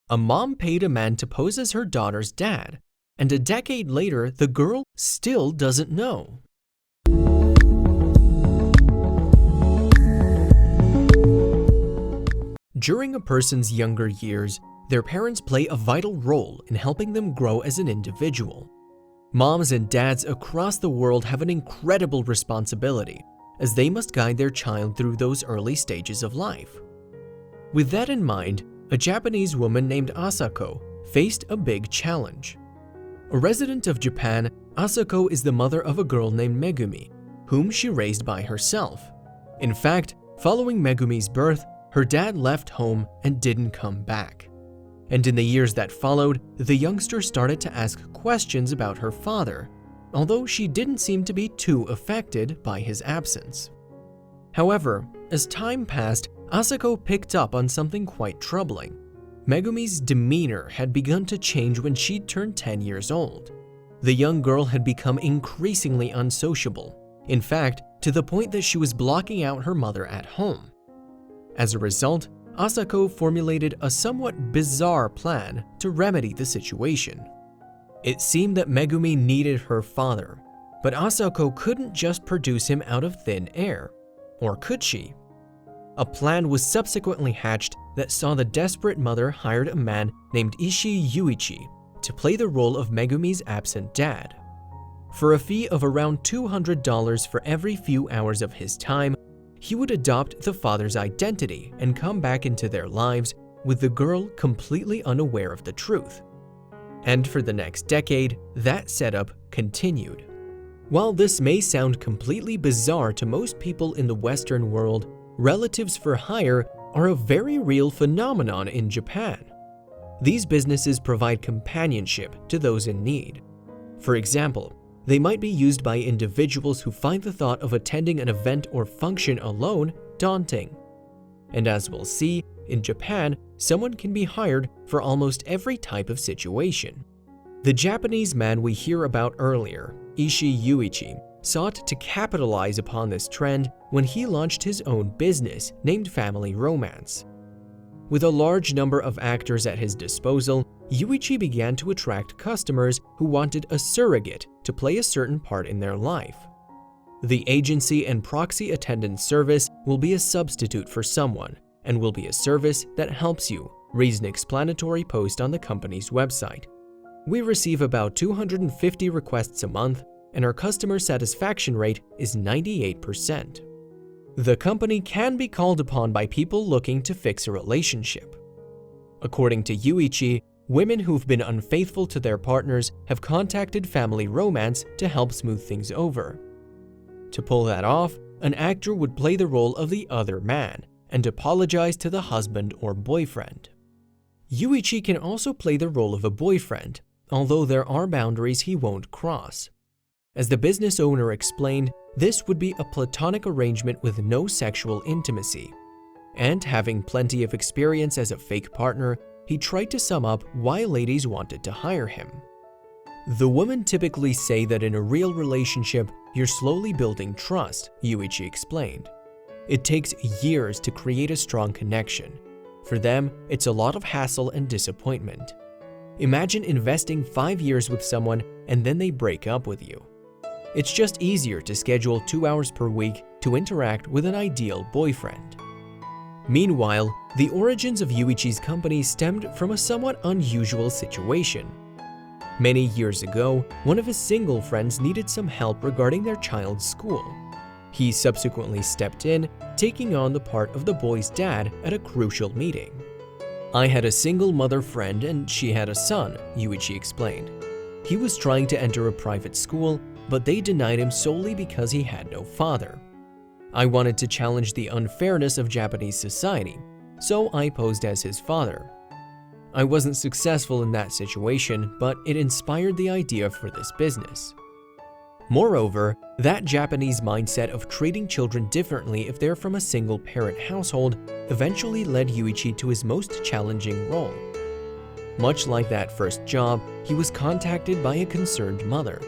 A mom paid a man to pose as her daughter's dad, and a decade later, the girl still doesn't know. During a person's younger years, their parents play a vital role in helping them grow as an individual. Moms and dads across the world have an incredible responsibility, as they must guide their child through those early stages of life. With that in mind, a Japanese woman named Asako faced a big challenge. A resident of Japan, Asako is the mother of a girl named Megumi, whom she raised by herself. In fact, following Megumi's birth, her dad left home and didn't come back. And in the years that followed, the youngster started to ask questions about her father, although she didn't seem to be too affected by his absence. However, as time passed, Asako picked up on something quite troubling. Megumi's demeanor had begun to change when she turned 10 years old. The young girl had become increasingly unsociable, in fact, to the point that she was blocking out her mother at home. As a result, Asako formulated a somewhat bizarre plan to remedy the situation. It seemed that Megumi needed her father, but Asako couldn't just produce him out of thin air. Or could she? A plan was subsequently hatched that saw the desperate mother hired a man named Ishii Yuichi to play the role of Megumi's absent dad. For a fee of around $200 for every few hours of his time, he would adopt the father's identity and come back into their lives, with the girl completely unaware of the truth. And for the next decade, that setup continued. While this may sound completely bizarre to most people in the Western world, relatives for hire are a very real phenomenon in Japan. These businesses provide companionship to those in need. For example, they might be used by individuals who find the thought of attending an event or function alone daunting. And as we'll see, in Japan, someone can be hired for almost every type of situation. The Japanese man we hear about earlier, Ishii Yuichi, sought to capitalize upon this trend when he launched his own business named Family Romance. With a large number of actors at his disposal, Yuichi began to attract customers who wanted a surrogate to play a certain part in their life. The agency and proxy attendance service will be a substitute for someone and will be a service that helps you, reads an explanatory post on the company's website. We receive about 250 requests a month, and our customer satisfaction rate is 98%. The company can be called upon by people looking to fix a relationship. According to Yuichi, women who've been unfaithful to their partners have contacted Family Romance to help smooth things over. To pull that off, an actor would play the role of the other man and apologize to the husband or boyfriend. Yuichi can also play the role of a boyfriend, although there are boundaries he won't cross. As the business owner explained, this would be a platonic arrangement with no sexual intimacy. And having plenty of experience as a fake partner, he tried to sum up why ladies wanted to hire him. The women typically say that in a real relationship, you're slowly building trust, Yuichi explained. It takes years to create a strong connection. For them, it's a lot of hassle and disappointment. Imagine investing 5 years with someone and then they break up with you. It's just easier to schedule 2 hours per week to interact with an ideal boyfriend. Meanwhile, the origins of Yuichi's company stemmed from a somewhat unusual situation. Many years ago, one of his single friends needed some help regarding their child's school. He subsequently stepped in, taking on the part of the boy's dad at a crucial meeting. "I had a single mother friend and she had a son," Yuichi explained. "He was trying to enter a private school, but they denied him solely because he had no father. I wanted to challenge the unfairness of Japanese society, so I posed as his father. I wasn't successful in that situation, but it inspired the idea for this business." Moreover, that Japanese mindset of treating children differently if they're from a single-parent household eventually led Yuichi to his most challenging role. Much like that first job, he was contacted by a concerned mother.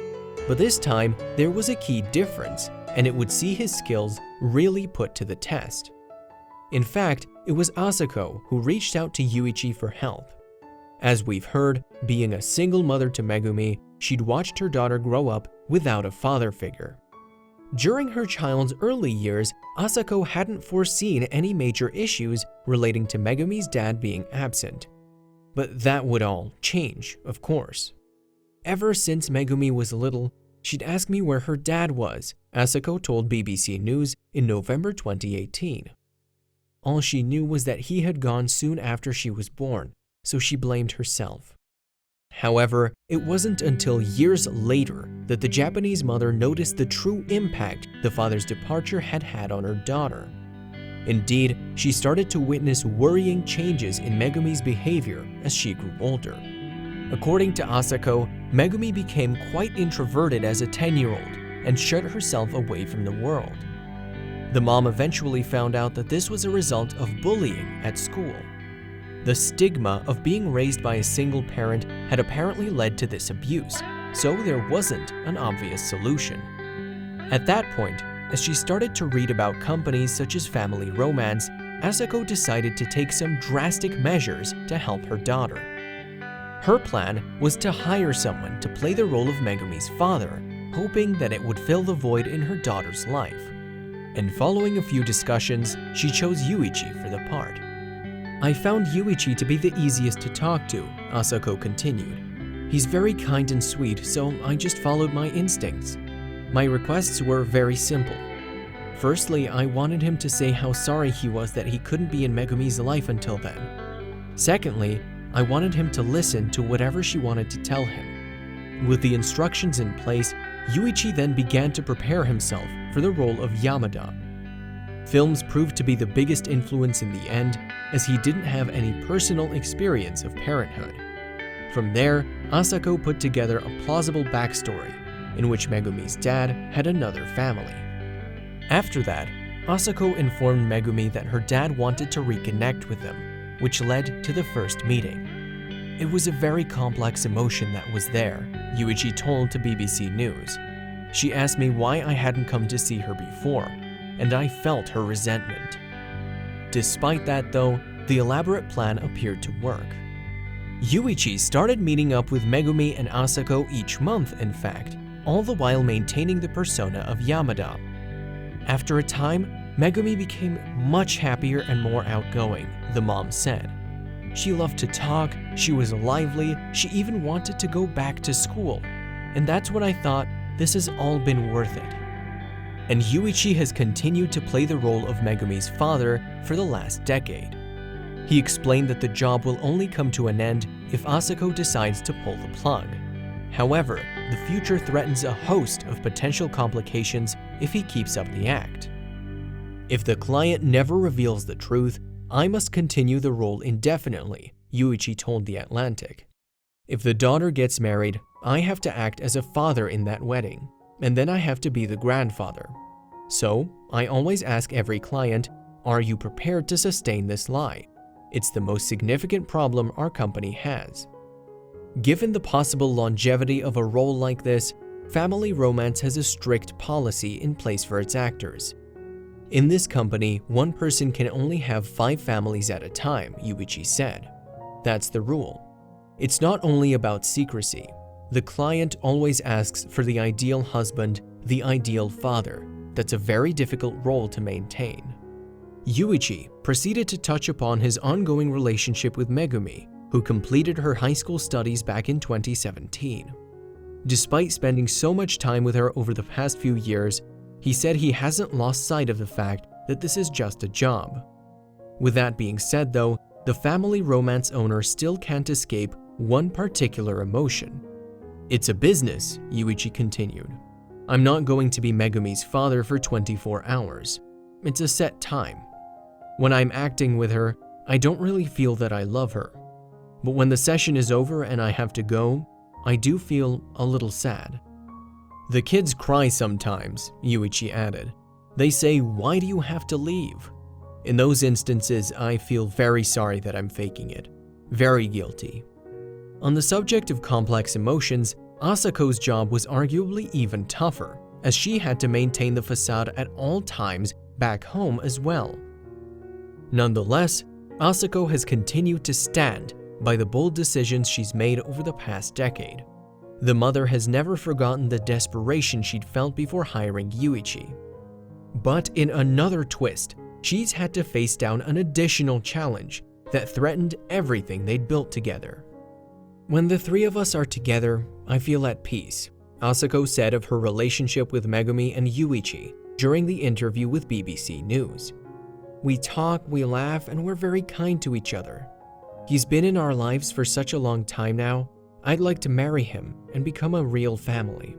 But this time, there was a key difference, and it would see his skills really put to the test. In fact, it was Asako who reached out to Yuichi for help. As we've heard, being a single mother to Megumi, she'd watched her daughter grow up without a father figure. During her child's early years, Asako hadn't foreseen any major issues relating to Megumi's dad being absent. But that would all change, of course. Ever since Megumi was little, she'd ask me where her dad was, Asako told BBC News in November 2018. All she knew was that he had gone soon after she was born, so she blamed herself. However, it wasn't until years later that the Japanese mother noticed the true impact the father's departure had had on her daughter. Indeed, she started to witness worrying changes in Megumi's behavior as she grew older. According to Asako, Megumi became quite introverted as a 10-year-old and shut herself away from the world. The mom eventually found out that this was a result of bullying at school. The stigma of being raised by a single parent had apparently led to this abuse, so there wasn't an obvious solution. At that point, as she started to read about companies such as Family Romance, Asako decided to take some drastic measures to help her daughter. Her plan was to hire someone to play the role of Megumi's father, hoping that it would fill the void in her daughter's life. And following a few discussions, she chose Yuichi for the part. I found Yuichi to be the easiest to talk to, Asako continued. He's very kind and sweet, so I just followed my instincts. My requests were very simple. Firstly, I wanted him to say how sorry he was that he couldn't be in Megumi's life until then. Secondly, I wanted him to listen to whatever she wanted to tell him. With the instructions in place, Yuichi then began to prepare himself for the role of Yamada. Films proved to be the biggest influence in the end, as he didn't have any personal experience of parenthood. From there, Asako put together a plausible backstory, in which Megumi's dad had another family. After that, Asako informed Megumi that her dad wanted to reconnect with them, which led to the first meeting. It was a very complex emotion that was there, Yuichi told to BBC News. She asked me why I hadn't come to see her before, and I felt her resentment. Despite that though, the elaborate plan appeared to work. Yuichi started meeting up with Megumi and Asako each month, in fact, all the while maintaining the persona of Yamada. After a time, Megumi became much happier and more outgoing, the mom said. She loved to talk, she was lively, she even wanted to go back to school. And that's when I thought, this has all been worth it. And Yuichi has continued to play the role of Megumi's father for the last decade. He explained that the job will only come to an end if Asako decides to pull the plug. However, the future threatens a host of potential complications if he keeps up the act. If the client never reveals the truth, I must continue the role indefinitely, Yuichi told The Atlantic. If the daughter gets married, I have to act as a father in that wedding, and then I have to be the grandfather. So, I always ask every client, are you prepared to sustain this lie? It's the most significant problem our company has. Given the possible longevity of a role like this, Family Romance has a strict policy in place for its actors. In this company, one person can only have 5 families at a time, Yuichi said. That's the rule. It's not only about secrecy. The client always asks for the ideal husband, the ideal father. That's a very difficult role to maintain. Yuichi proceeded to touch upon his ongoing relationship with Megumi, who completed her high school studies back in 2017. Despite spending so much time with her over the past few years, he said he hasn't lost sight of the fact that this is just a job. With that being said though, the Family Romance owner still can't escape one particular emotion. It's a business, Yuichi continued. I'm not going to be Megumi's father for 24 hours. It's a set time. When I'm acting with her, I don't really feel that I love her. But when the session is over and I have to go, I do feel a little sad. The kids cry sometimes, Yuichi added. They say, why do you have to leave? In those instances, I feel very sorry that I'm faking it. Very guilty. On the subject of complex emotions, Asako's job was arguably even tougher, as she had to maintain the facade at all times back home as well. Nonetheless, Asako has continued to stand by the bold decisions she's made over the past decade. The mother has never forgotten the desperation she'd felt before hiring Yuichi. But in another twist, she's had to face down an additional challenge that threatened everything they'd built together. "When the three of us are together, I feel at peace," Asako said of her relationship with Megumi and Yuichi during the interview with BBC News. "We talk, we laugh, and we're very kind to each other. He's been in our lives for such a long time now. I'd like to marry him and become a real family."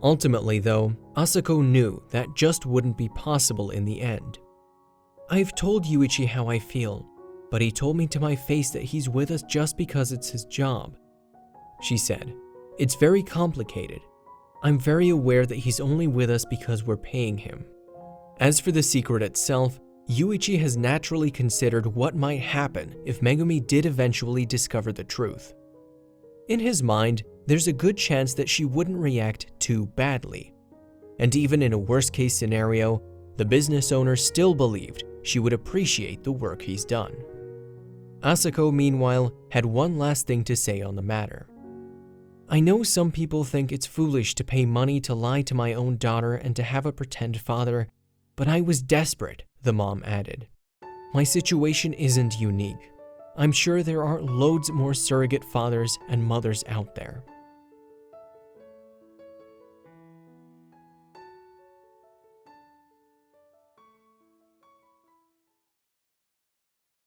Ultimately, though, Asako knew that just wouldn't be possible in the end. "I've told Yuichi how I feel, but he told me to my face that he's with us just because it's his job," she said. "It's very complicated. I'm very aware that he's only with us because we're paying him." As for the secret itself, Yuichi has naturally considered what might happen if Megumi did eventually discover the truth. In his mind, there's a good chance that she wouldn't react too badly. And even in a worst-case scenario, the business owner still believed she would appreciate the work he's done. Asako, meanwhile, had one last thing to say on the matter. "I know some people think it's foolish to pay money to lie to my own daughter and to have a pretend father, but I was desperate," the mom added. "My situation isn't unique. I'm sure there are loads more surrogate fathers and mothers out there."